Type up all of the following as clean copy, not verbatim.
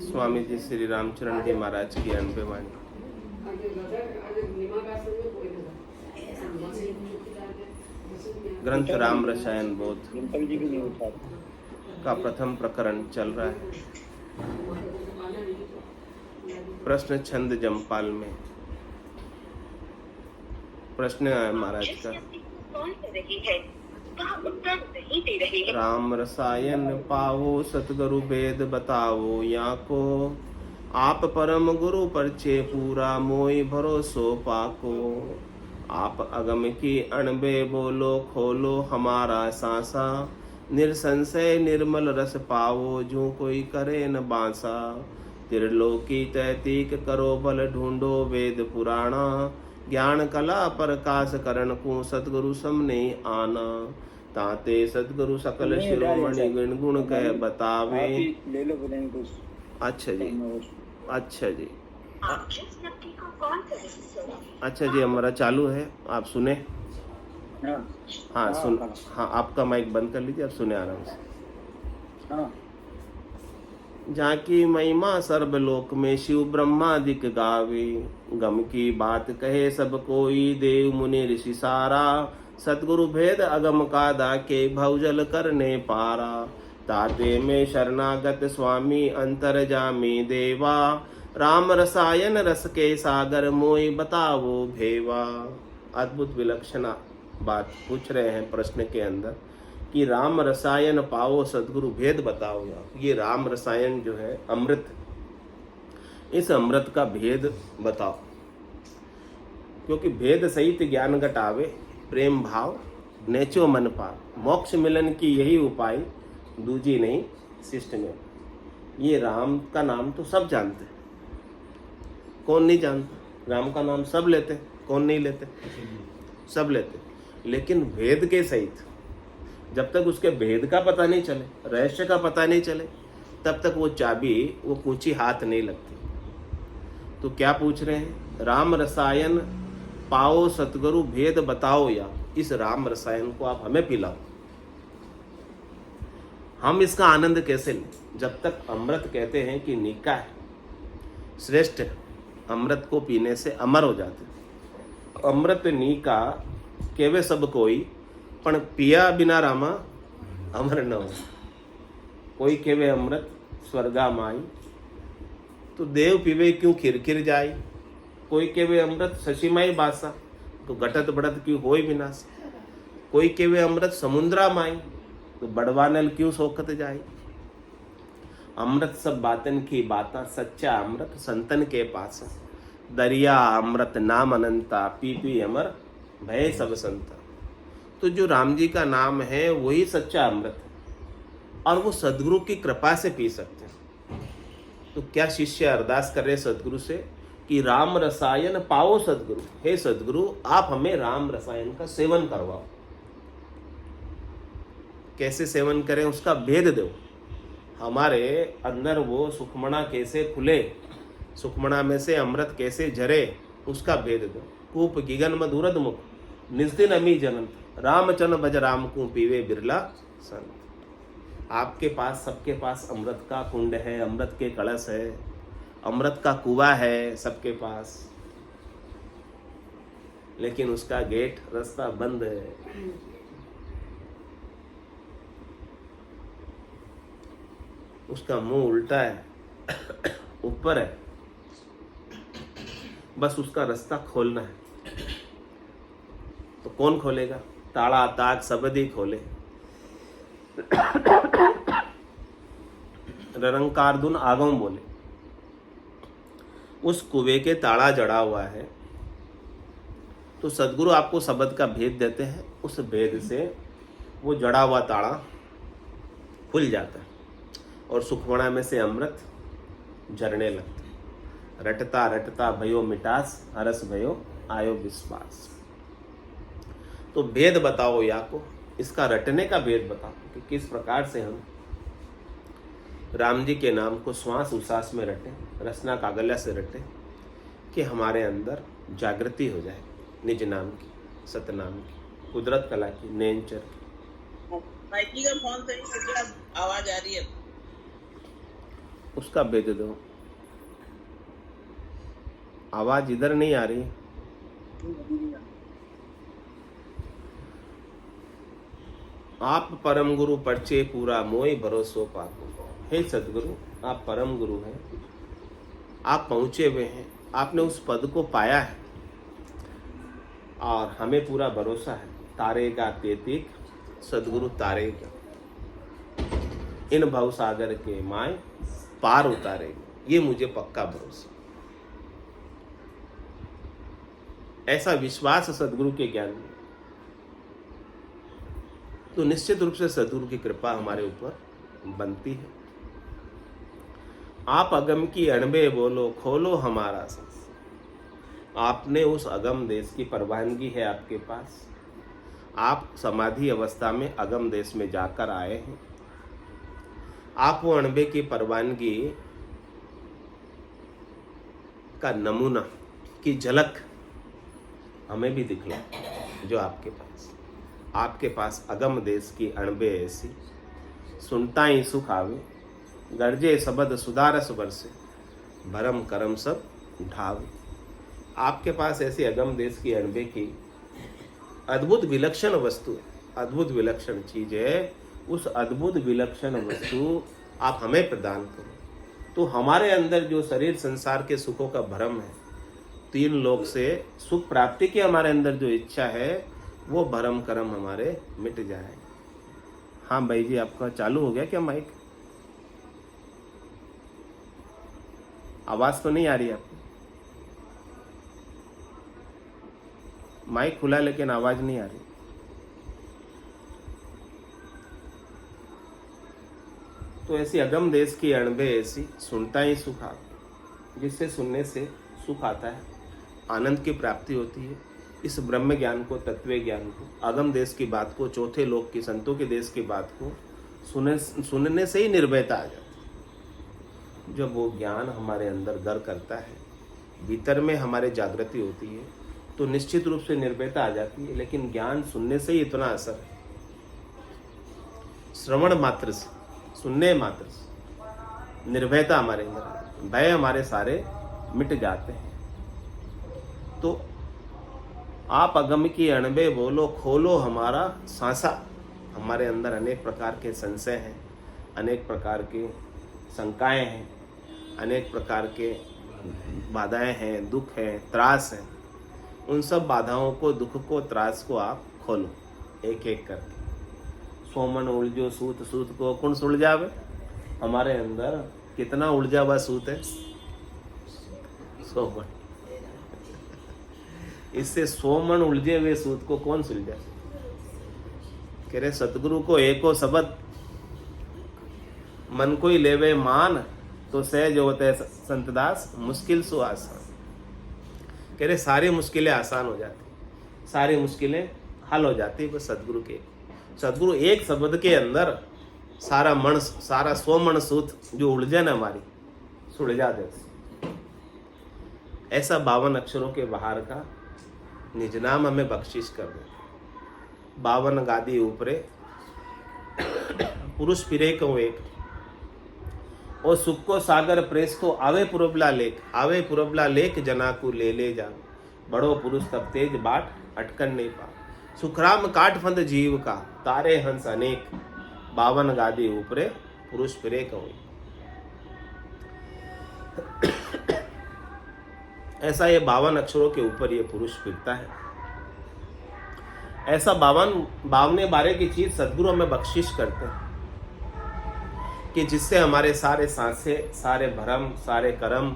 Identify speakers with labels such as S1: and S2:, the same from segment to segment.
S1: स्वामी जी श्री रामचरण जी महाराज की अनपे वाणी। ग्रंथ राम रसायन बोध का प्रथम प्रकरण चल रहा है। प्रश्न छंद जमपाल में प्रश्न है महाराज का, राम रसायन पावो सतगुरु भेद बताओ, या को आप परम गुरु परचे पूरा मोई भरोसो पाको। आप अगम की अणबे बोलो खोलो हमारा सांसा, निरसंशय निर्मल रस पावो जो कोई करे न बांसा। त्रिलोकी तैतीक करो बल ढूंढो वेद पुराणा, ज्ञान कला प्रकाश करण को सतगुरु समने आना। ताते सतगुरु सकल शिरोमणि गुण गुण कह बतावे।
S2: ले लो कुछ।
S1: अच्छा जी, अच्छा जी, अच्छा जी, हमारा चालू है, आप सुने। हाँ सुन, हाँ आपका माइक बंद कर लीजिए, आप सुने आराम से। जाकी महिमा सर्वलोक में शिव ब्रह्मादिक गावे, गम की बात कहे सब कोई देव मुनि ऋषि सारा। सतगुरु भेद अगम का दाके भवजल करने पारा। ताते में शरणागत स्वामी अंतर जामी देवा, राम रसायन रस के सागर मोई बतावो भेवा। अद्भुत विलक्षण बात पूछ रहे हैं प्रश्न के अंदर कि राम रसायन पाओ सदगुरु भेद बताओ। ये राम रसायन जो है अमृत, इस अमृत का भेद बताओ, क्योंकि भेद सहित ज्ञान घटावे प्रेम भाव नेचो मन पार। मोक्ष मिलन की यही उपाय दूजी नहीं शिष्ट में। ये राम का नाम तो सब जानते, कौन नहीं जानता? राम का नाम सब लेते, कौन नहीं लेते? सब लेते, लेकिन भेद के सहित जब तक उसके भेद का पता नहीं चले, रहस्य का पता नहीं चले, तब तक वो चाबी, वो कुंची हाथ नहीं लगती। तो क्या पूछ रहे हैं? राम रसायन पाओ सतगुरु भेद बताओ, या इस राम रसायन को आप हमें पिलाओ। हम इसका आनंद कैसे लें? जब तक अमृत कहते हैं कि निका है, श्रेष्ठ है, अमृत को पीने से अमर हो जाते। अमृत नीका केवे सब कोई, पण पिया बिना रामा अमर न हो। कोई केवे अमृत स्वर्गा माई, तो देव पीवे क्यों खिरखिर जाई। कोई केवे अमृत शशिमाई बासा, तो घटत बढ़त क्यों होय विनाश। कोई केवे अमृत समुद्रा माई, तो बड़वानल क्यों सोखत जाई। अमृत सब बातन की बाता, सच्चा अमृत संतन के पास। दरिया अमृत नाम अनंता, पी पी अमर भय सब संता। तो जो राम जी का नाम है वही सच्चा अमृत है, और वो सदगुरु की कृपा से पी सकते हैं। तो क्या शिष्य अरदास कर रहे सदगुरु से कि राम रसायन पाओ सदगुरु, हे सदगुरु आप हमें राम रसायन का सेवन करवाओ। कैसे सेवन करें उसका भेद दो, हमारे अंदर वो सुखमणा कैसे खुले, सुखमणा में से अमृत कैसे झरे, उसका भेद दो। कूप गिगन मधुरद मुख, निस्दिन अमी जनंत, रामचन भज राम को पीवे बिरला संत। आपके पास, सबके पास अमृत का कुंड है, अमृत के कलश है, अमृत का कुआं है सबके पास, लेकिन उसका गेट, रास्ता बंद है। उसका मुंह उल्टा है, ऊपर है, बस उसका रास्ता खोलना है। तो कौन खोलेगा? ताला ताक सबदी खोले। निरंकार धुन आगम बोले। उस कुएं के ताला जड़ा हुआ है, तो सदगुरु आपको शब्द का भेद देते हैं। उस भेद से वो जड़ा हुआ ताला खुल जाता है और सुखमणा में से अमृत झरने लगता है। रटता रटता भयो मिटास, हरस भयो आयो विश्वास। तो भेद बताओ या को, इसका रटने का भेद बताओ कि किस प्रकार से हम राम जी के नाम को श्वास उश्वास में रटें, रसना कागल्या से रटें, कि हमारे अंदर जागृति हो जाए निज नाम की, सतनाम की, कुदरत कला की, नेंचर की।
S2: माइकी का फोन सही है क्या? आवाज आ रही है?
S1: उसका भेज दो, आवाज इधर नहीं आ रही। आप परम गुरु परचे पूरा मोय भरोसो पाको। हे सदगुरु, आप परम गुरु हैं, आप पहुंचे हुए हैं, आपने उस पद को पाया है और हमें पूरा भरोसा है, तारेगा तेतिक सदगुरु तारेगा, इन भव सागर के माय पार उतारेगा, ये मुझे पक्का भरोसा। ऐसा विश्वास सदगुरु के ज्ञान में, तो निश्चित रूप से सदगुरु की कृपा हमारे ऊपर बनती है। आप अगम की अणबे बोलो खोलो हमारा सांस। आपने उस अगम देश की परवानगी है आपके पास, आप समाधि अवस्था में अगम देश में जाकर आए हैं। आप वो अणबे की परवानगी का नमूना की झलक हमें भी दिखलाओ जो आपके पास अगम देश की अणबे ऐसी, सुनता ही सुख आवे, गर्जे सबद सुधारस बरसे, भरम करम सब ढावे। आपके पास ऐसी अगम देश की अणबे की अद्भुत विलक्षण वस्तु, अद्भुत विलक्षण चीज है, उस अद्भुत विलक्षण वस्तु आप हमें प्रदान करो, तो हमारे अंदर जो शरीर संसार के सुखों का भ्रम है, तीन लोक से सुख प्राप्ति की हमारे अंदर जो इच्छा है, वो भरम करम हमारे मिट जाए। हाँ भाई जी, आपका चालू हो गया क्या माइक? आवाज तो नहीं आ रही आपकी? माइक खुला लेकिन आवाज नहीं आ रही। तो ऐसी अगम देश की अणबे ऐसी, सुनता ही सुख आता, जिससे सुनने से सुख आता है, आनंद की प्राप्ति होती है। इस ब्रह्म ज्ञान को, तत्व ज्ञान को, अगम देश की बात को, चौथे लोक की संतों के देश की बात को सुनने से ही निर्भयता आ जाती है। जब वो ज्ञान हमारे अंदर घर करता है, भीतर में हमारे जागृति होती है, तो निश्चित रूप से निर्भयता आ जाती है। लेकिन ज्ञान सुनने से ही इतना असर है, श्रवण मात्र से, सुनने मात्र से निर्भयता हमारे अंदर, भय हमारे सारे मिट जाते हैं। तो आप अगम की अणबे बोलो खोलो हमारा सांसा। हमारे अंदर अनेक प्रकार के संशय हैं, अनेक प्रकार के शंकाएं हैं, अनेक प्रकार के बाधाएं हैं, दुख है, त्रास है। उन सब बाधाओं को, दुख को, त्रास को आप खोलो एक एक करके। सोमन उलझो सूत, सूत को कौन सुलझावे? हमारे अंदर कितना उलझा हुआ सूत है, सोमन। इससे सोमन उलझे हुए सूत को कौन सुलझा? कह रहे सतगुरु को एको शब्द मन को ही लेवे मान, तो सहज होते संतदास मुश्किल सु आसान। कह रहे सारी मुश्किलें आसान हो जाती, सारी मुश्किलें हल हो जाती बस सदगुरु एक शब्द के अंदर सारा मन, सारा सोमन सूत जो उलझन हमारी सुलझा देते। ऐसा 52 अक्षरों के बाहर का निज नाम हमें बख्शिश कर दे। 52 गादी ऊपरे पुरुष फिरे को एक, और सुख को सागर प्रेस को आवे पुरबला लेख, आवे पुरबला लेख जना को ले जा, बड़ो पुरुष तब तेज बाट अटकन नहीं पा, सुखराम काट फंद जीव का, तारे हंस अनेक, 52 गादी ऊपरे पुरुष फिरे को। ऐसा ये 52 अक्षरों के ऊपर ये पुरुष फिरता है। ऐसा 52 बारे की चीज सदगुरु हमें बख्शिश करते हैं कि जिससे हमारे सारे सांसे, सारे भरम, सारे कर्म,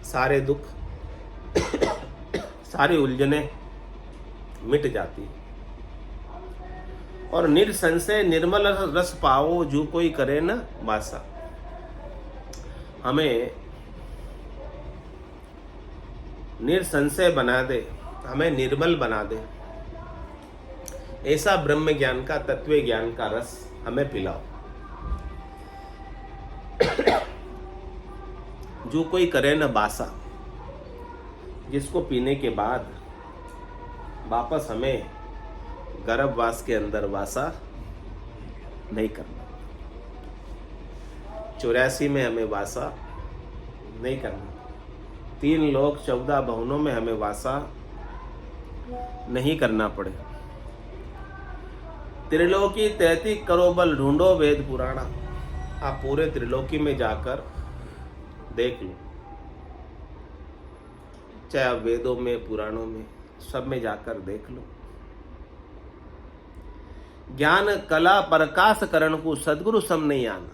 S1: सारे दुख, सारी उलझने मिट जाती है। और निरसंशय निर्मल रस पाओ जो कोई करे न वासा। हमें निरसंशय बना दे, हमें निर्मल बना दे, ऐसा ब्रह्म ज्ञान का, तत्व ज्ञान का रस हमें पिलाओ। जो कोई करे न बासा, जिसको पीने के बाद वापस हमें गर्भवास के अंदर वासा नहीं करना। 84 में हमें वासा नहीं करना। 3 लोक 14 भवनों में हमें वासा नहीं करना पड़े। त्रिलोकी 33 करो बल ढूंढो वेद पुराणा। आप पूरे त्रिलोकी में जाकर देख लो, चाहे आप वेदों में पुराणों में सब में जाकर देख लो। ज्ञान कला प्रकाश करण को सदगुरु सम नहीं आना।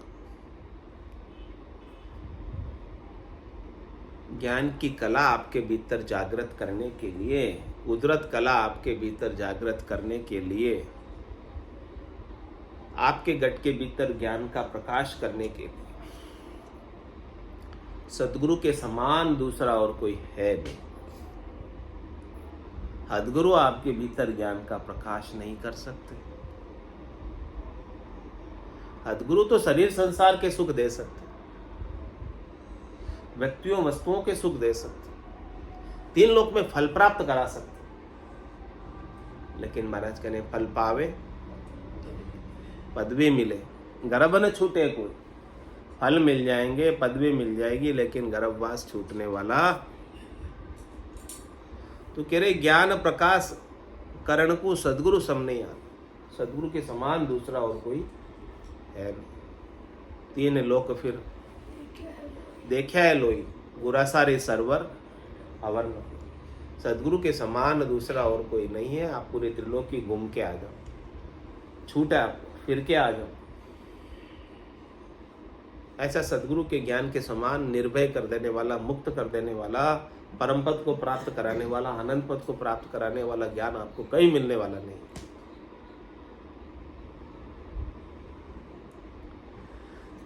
S1: ज्ञान की कला आपके भीतर जागृत करने के लिए, कुदरत कला आपके भीतर जागृत करने के लिए, आपके गट के भीतर ज्ञान का प्रकाश करने के लिए सदगुरु के समान दूसरा और कोई है नहीं। सदगुरु आपके भीतर ज्ञान का प्रकाश नहीं कर सकते। सदगुरु तो शरीर संसार के सुख दे सकते, व्यक्तियों वस्तुओं के सुख दे सकते, 3 लोक में फल प्राप्त करा सकते, लेकिन महाराज कहने फल पावे पदवी मिले, गर्भ न छूटे कोई। फल मिल जाएंगे, पदवी मिल जाएगी, लेकिन गर्भवास छूटने वाला। तो कह रहे ज्ञान प्रकाश करण को सदगुरु सम नहीं आना। सदगुरु के समान दूसरा और कोई है नहीं। 3 लोक फिर देखा है लोई, गुरा सारे सरवर अवर न। सदगुरु के समान दूसरा और कोई नहीं है। आप पूरे त्रिलोकी घूम के आ जाओ, छूटा आपको, फिर के आ जाओ। ऐसा सदगुरु के ज्ञान के समान निर्भय कर देने वाला, मुक्त कर देने वाला, परम पद को प्राप्त कराने वाला, अनंत पद को प्राप्त कराने वाला ज्ञान आपको कहीं मिलने वाला नहीं।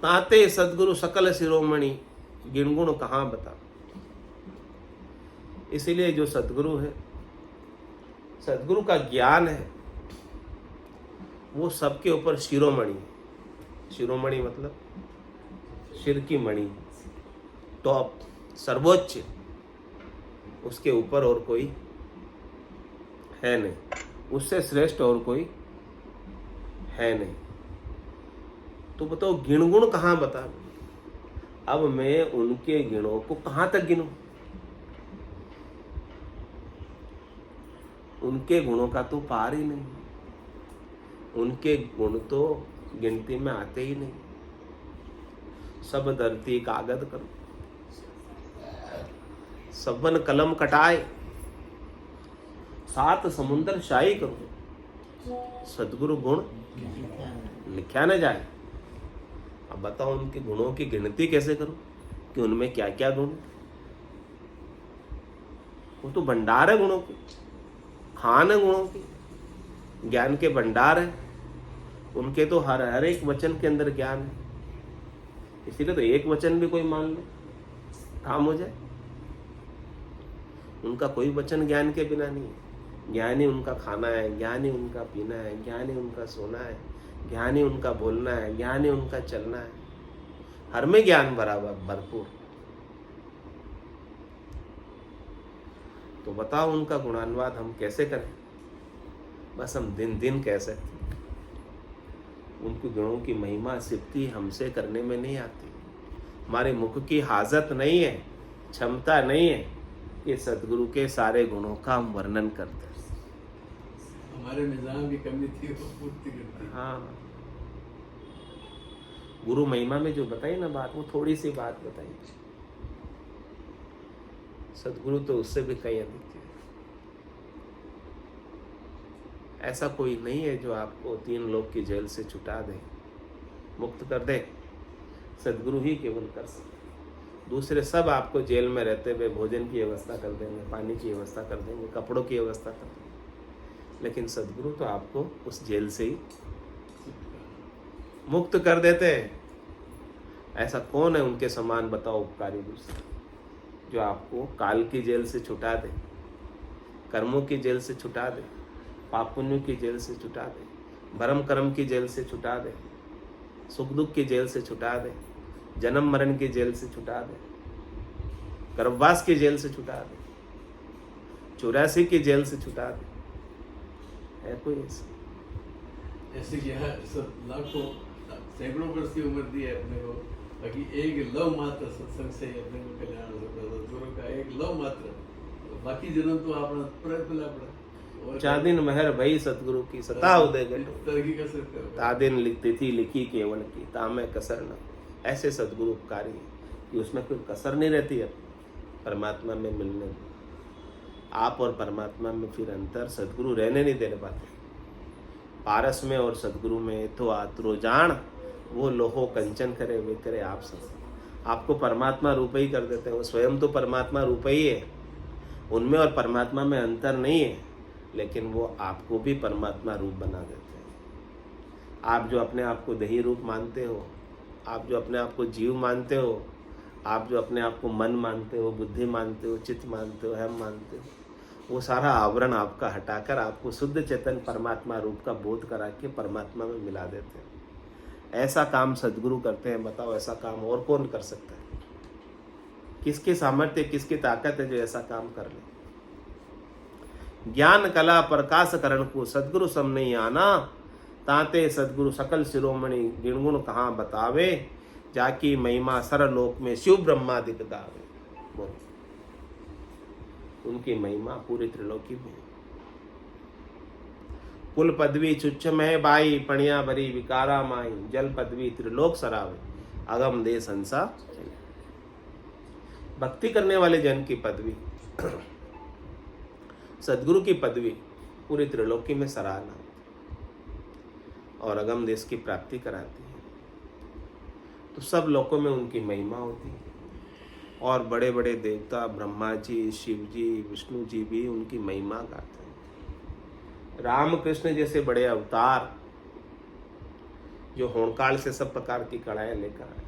S1: ताते सदगुरु सकल शिरोमणि गिणगुण कहाँ बता। इसीलिए जो सदगुरु है, सदगुरु का ज्ञान है, वो सबके ऊपर शिरोमणि। शिरोमणि मतलब शिर की मणि, टॉप, सर्वोच्च, उसके ऊपर और कोई है नहीं, उससे श्रेष्ठ और कोई है नहीं। तो बताओ गिणगुण कहाँ बता। अब मैं उनके गुणों को कहाँ तक गिनूं? उनके गुणों का तो पार ही नहीं। उनके गुण तो गिनती में आते ही नहीं। सब धरती कागज करो, सबन कलम कटाए, 7 समुंदर शाही करो, सदगुरु गुण लिखा न जाए। अब बताओ उनके गुणों की गिनती कैसे करूं कि उनमें क्या क्या गुण। वो तो भंडार है गुणों की, खान है गुणों की, ज्ञान के भंडार है। उनके तो हर एक वचन के अंदर ज्ञान है। इसीलिए तो एक वचन भी कोई मान लो काम हो जाए। उनका कोई वचन ज्ञान के बिना नहीं है। ज्ञान ही उनका खाना है, ज्ञान ही उनका पीना है, ज्ञान ही उनका सोना है, ज्ञान ही उनका बोलना है, ज्ञान ही उनका चलना है। हर में ज्ञान बराबर भरपूर। तो बताओ उनका गुणानुवाद हम कैसे करें? बस हम दिन दिन कह सकते। उनके गुणों की महिमा सिद्धि हमसे करने में नहीं आती। हमारे मुख की हाजत नहीं है, क्षमता नहीं है कि सदगुरु के सारे गुणों का हम वर्णन करते।
S3: हमारे निजाम की कमी थी वो पूर्ति करती।
S1: हाँ, गुरु महिमा में जो बताई ना बात, वो थोड़ी सी बात बताई। सदगुरु तो उससे भी कहीं अधिक है। ऐसा कोई नहीं है जो आपको 3 लोक की जेल से छुटा दे, मुक्त कर दे। सदगुरु ही केवल कर सकते। दूसरे सब आपको जेल में रहते हुए भोजन की व्यवस्था कर देंगे, पानी की व्यवस्था कर देंगे, कपड़ों की व्यवस्था कर देंगे, लेकिन सदगुरु तो आपको उस जेल से ही मुक्त कर देते हैं। ऐसा कौन है उनके समान बताओ उपकारी दूसरा, जो आपको काल की जेल से छुटा दे, कर्मों की जेल से छुटा दे, पाप पुण्य की जेल से छुटा दे, भरम कर्म की जेल से छुटा दे, सुख दुख की जेल से छुटा दे, जन्म मरण की जेल से छुटा दे, गर्भवास की जेल से छुटा दे, 84 की जेल से छुटा दे। है कोई ऐसा?
S3: ऐसे कि यहाँ सब लाखों सैकड़ों वर्ष की उम्र दी है अपने को, बाकी एक लव मात्र सत्संग से ही अपने को कल्याण हो सकता है। गुरु का एक लव मात्र, बाकी जन्म तो आपने प्रयत्न पड़ा।
S1: चादिन महर भई सतगुरु की सता उदय गट,
S3: तरक्की कर सकते हो।
S1: तादिन लिखती थी लिखी केवल की, तामे कसर न। ऐसे सदगुरु उपकारी हैं कि उसमें कोई कसर नहीं रहती है परमात्मा में मिलने में। आप और परमात्मा में फिर अंतर सदगुरु रहने नहीं देने पाते। पारस में और सदगुरु में तो आतरो जान, वो लोहो कंचन करे वे करे आप सब। आपको परमात्मा रूप ही कर देते हैं। वो स्वयं तो परमात्मा रूप ही है, उनमें और परमात्मा में अंतर नहीं है, लेकिन वो आपको भी परमात्मा रूप बना देते हैं। आप जो अपने आप को देही रूप मानते हो, आप जो अपने आप को जीव मानते हो, आप जो अपने आप को मन मानते हो, बुद्धि मानते हो, चित्त मानते हो, हम मानते हो, वो सारा आवरण आपका हटाकर आपको शुद्ध चेतन परमात्मा रूप का बोध करा के परमात्मा में मिला देते हैं। ऐसा काम सदगुरु करते हैं। बताओ ऐसा काम और कौन कर सकता है? किसकी सामर्थ्य, किसकी ताकत है जो ऐसा काम कर ले? ज्ञान कला प्रकाश करण को सदगुरु सम नहीं आना, ताते सदगुरु सकल शिरोमणि गिणगुण कहाँ बतावे, जाकी महिमा सरलोक में शिव ब्रह्मादिक गावे। बोलो, उनकी महिमा पूरी त्रिलोकी में। कुल पदवी चुच्छ में बाई, पणिया भरी विकारा माई, जल पदवी त्रिलोक सरावे, अगम दे संसार। भक्ति करने वाले जन की पदवी, सदगुरु की पदवी पूरी त्रिलोकी में सराहना और अगम देश की प्राप्ति कराती है। तो सब लोकों में उनकी महिमा होती है और बड़े बड़े देवता ब्रह्मा जी, शिव जी, विष्णु जी भी उनकी महिमा गाते हैं। राम कृष्ण जैसे बड़े अवतार जो होनकाल से सब प्रकार की कड़ाएं लेकर आए,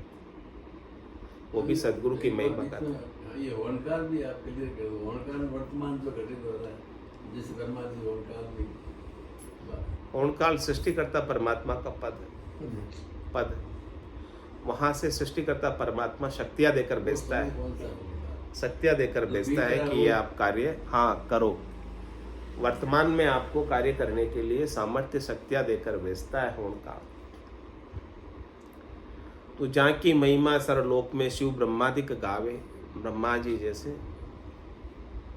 S1: वो भी सदगुरु की महिमा गाते हैं।
S3: ये होनकाल भी आप क्लियर कर दो। होनकाल वर्तमान जो घटित हो रहा है, जैसे ब्रह्मा जी होनकाल भी,
S1: होनकाल सृष्टिकर्ता परमात्मा का पद वहां से सृष्टिकर्ता परमात्मा शक्तियां देकर भेजता है, शक्तियां देकर भेजता है कि ये आप कार्य करो। वर्तमान में आपको कार्य करने के लिए सामर्थ्य शक्तियां देकर भेजता है होनकाल। तो जहाँ की महिमा सरलोक में शिव ब्रह्मादिक गावे, ब्रह्मा जी जैसे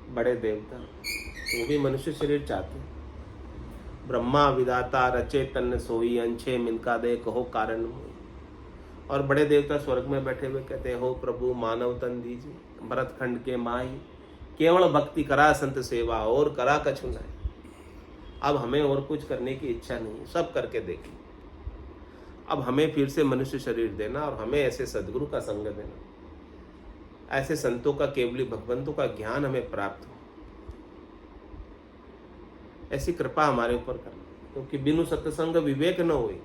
S1: बड़े देवता वो भी मनुष्य शरीर चाहते हैं। ब्रह्मा विदाता रचे तन सोई, अंछे मिनका दे कहो कारण। और बड़े देवता स्वर्ग में बैठे हुए कहते हैं, हो प्रभु मानव तन दीजिए, भरत खंड के माही, केवल भक्ति करा संत सेवा और करा कछु नहीं। अब हमें और कुछ करने की इच्छा नहीं, सब करके देखें। अब हमें फिर से मनुष्य शरीर देना और हमें ऐसे सदगुरु का संग देना, ऐसे संतों का, केवली भगवंतों का ज्ञान हमें प्राप्त हो, ऐसी कृपा हमारे ऊपर करना। क्योंकि बिनु सत्संग विवेक न होए,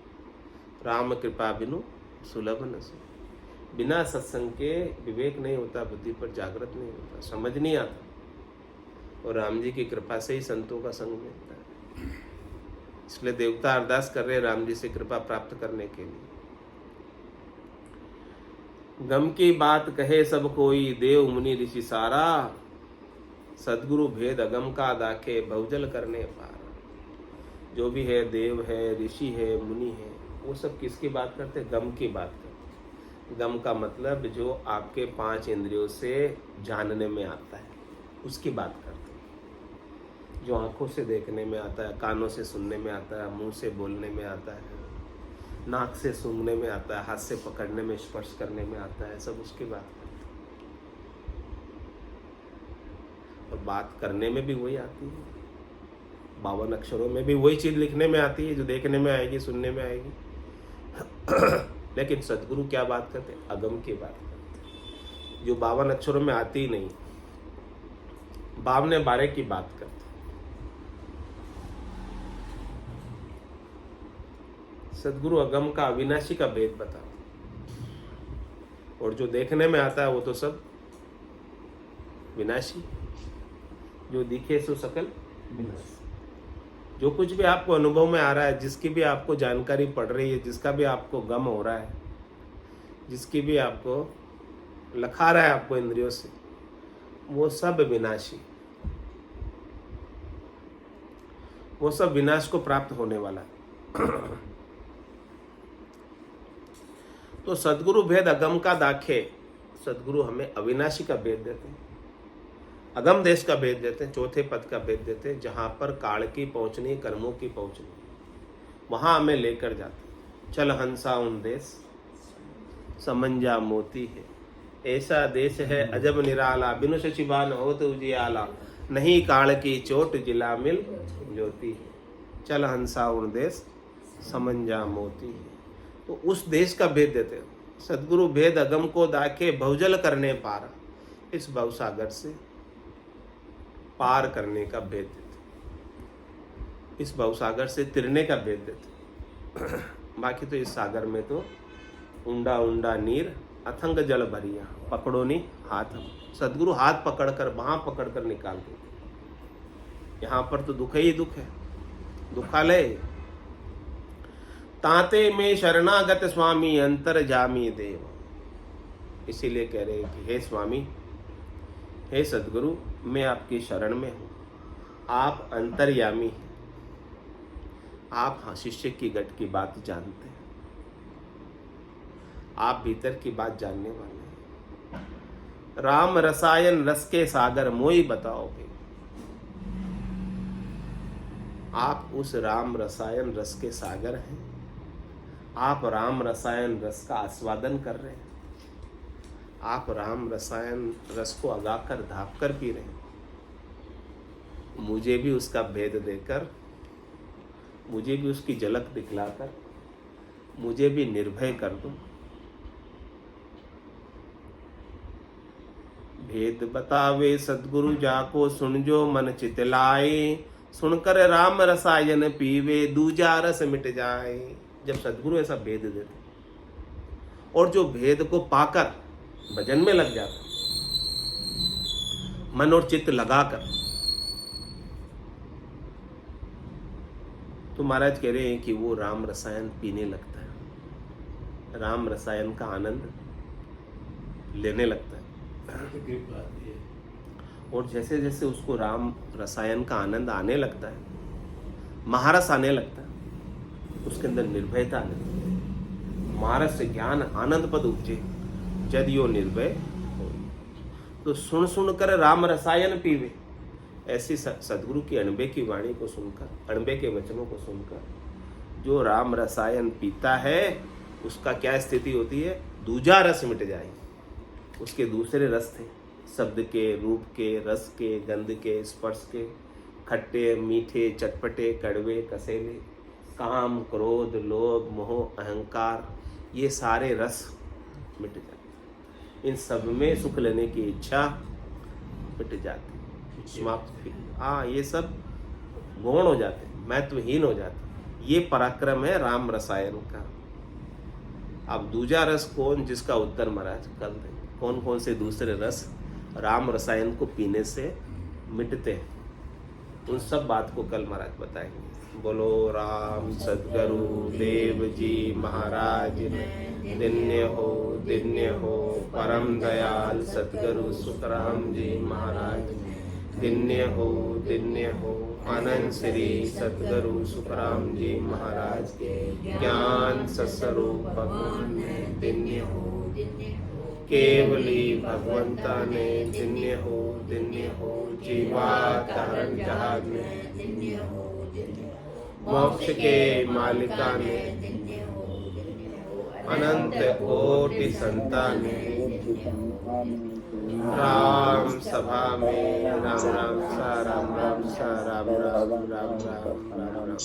S1: राम कृपा बिनु सुलभ न से। बिना सत्संग के विवेक नहीं होता, बुद्धि पर जागृत नहीं होता, समझ नहीं आता। और राम जी की कृपा से ही संतों का संग मिलता है। इसलिए देवता अरदास कर रहे राम जी से कृपा प्राप्त करने के लिए। गम की बात कहे सब कोई, देव मुनि ऋषि सारा, सदगुरु भेद अगम का दाखे, बहुजल करने पार। जो भी है, देव है, ऋषि है, मुनि है, वो सब किसकी बात करते? गम की बात करते। गम का मतलब जो आपके 5 इंद्रियों से जानने में आता है, उसकी बात करते हैं। जो आंखों से देखने में आता है, कानों से सुनने में आता है, मुंह से बोलने में आता है, नाक से सूंघने में आता है, हाथ से पकड़ने में, स्पर्श करने में आता है, सब उसकी बात करते हैं। और बात करने में भी वही आती है, 52 अक्षरों में भी वही चीज लिखने में आती है जो देखने में आएगी, सुनने में आएगी। लेकिन सदगुरु क्या बात करते? अगम की बात करते, जो 52 अक्षरों में आती ही नहीं, 52 की बात करते। सदगुरु अगम का, अविनाशी का भेद बताओ। और जो देखने में आता है वो तो सब विनाशी, जो दिखे सो सकल विनाशी। जो कुछ भी आपको अनुभव में आ रहा है, जिसकी भी आपको जानकारी पड़ रही है, जिसका भी आपको गम हो रहा है, जिसकी भी आपको लखा रहा है आपको इंद्रियों से, वो सब विनाशी, वो सब विनाश को प्राप्त होने वाला है। तो सदगुरु भेद अगम का दाखे, सदगुरु हमें अविनाशी का भेद देते हैं, अगम देश का भेद देते हैं, चौथे पद का भेद देते हैं, जहां पर काल की पहुंचनी, कर्मों की पहुंचनी, वहां हमें लेकर जाते हैं। चल हंसा उन देश समंजा मोती है, ऐसा देश है अजब निराला, बिनु सचिबान हो तो उजियाला, नहीं काल की चोट जिला मिल ज्योति है। चल हंसा उन देश समंजा मोती है। तो उस देश का भेद देते हो। सदगुरु भेद अगम को दाखे, भवजल करने पार, इस भवसागर से पार करने का भेद देते, इस भवसागर से तिरने का भेद देते। बाकी तो इस सागर में तो उंडा उंडा नीर अथंग जल भरिया, पकड़ो नहीं हाथ। सदगुरु हाथ पकड़कर, बाह पकड़कर निकाल देते। यहाँ पर तो दुख ही दुख है, दुखालय। ताते में शरणागत स्वामी अंतर जामी देव, इसीलिए कह रहे हैं कि हे स्वामी, हे सदगुरु, मैं आपकी शरण में हूँ, आप अंतर्यामी हैं, आप शिष्य की गट की बात जानते हैं, आप भीतर की बात जानने वाले हैं। राम रसायन रस के सागर मोई बताओगे, आप उस राम रसायन रस के सागर हैं, आप राम रसायन रस का आस्वादन कर रहे हैं, आप राम रसायन रस को अगाकर धाप कर पी रहे हैं। मुझे भी उसका भेद देकर, मुझे भी उसकी झलक दिखलाकर, मुझे भी निर्भय कर दो। भेद बतावे सदगुरु जाको, सुन जो मन चित लाए, सुनकर राम रसायन पीवे, दूजा रस मिट जाए। जब सदगुरु ऐसा भेद देते और जो भेद को पाकर भजन में लग जाता, मन और चित्त लगाकर, तो महाराज कह रहे हैं कि वो राम रसायन पीने लगता है, राम रसायन का आनंद लेने लगता है। और जैसे जैसे उसको राम रसायन का आनंद आने लगता है, महारस आने लगता है, उसके अंदर निर्भयता आने लगती है। महारस से ज्ञान आनंद पद उपजे, जदियो निर्भय हो। तो सुन सुन कर राम रसायन पीवे, ऐसी सदगुरु की अणबे की वाणी को सुनकर, अणबे के वचनों को सुनकर जो राम रसायन पीता है, उसका क्या स्थिति होती है? दूजा रस मिट जाए। उसके दूसरे रस थे, शब्द के, रूप के, रस के, गंध के, स्पर्श के, खट्टे, मीठे, चटपटे, कड़वे, कसेले, काम, क्रोध, लोभ, मोह, अहंकार, ये सारे रस मिट जाते। इन सब में सुख लेने की इच्छा मिट जाती, समाप्त। हाँ, ये सब गौण हो जाते, महत्वहीन हो जाते। ये पराक्रम है राम रसायन का। अब दूजा रस कौन, जिसका उत्तर महाराज कल दें। कौन कौन से दूसरे रस राम रसायन को पीने से मिटते हैं, उन सब बात को कल महाराज बताएंगे। बोलो राम सद्गुरु देव जी महाराज, दिन्य हो परम दयाल सद्गुरु सुखराम जी महाराज, दिन्य हो आनंद श्री सद्गुरु सुखराम जी महाराज के ज्ञान सस्वरूप भगवान ने दिन्य हो, केवली भगवंता ने दिन्य हो, जीवा तारण जहाज में दिन्य हो, मोक्ष के मालिका ने, अनंत कोटि संतान ने, राम सभा में राम राम सा राम राम सा राम राम राम राम राम राम।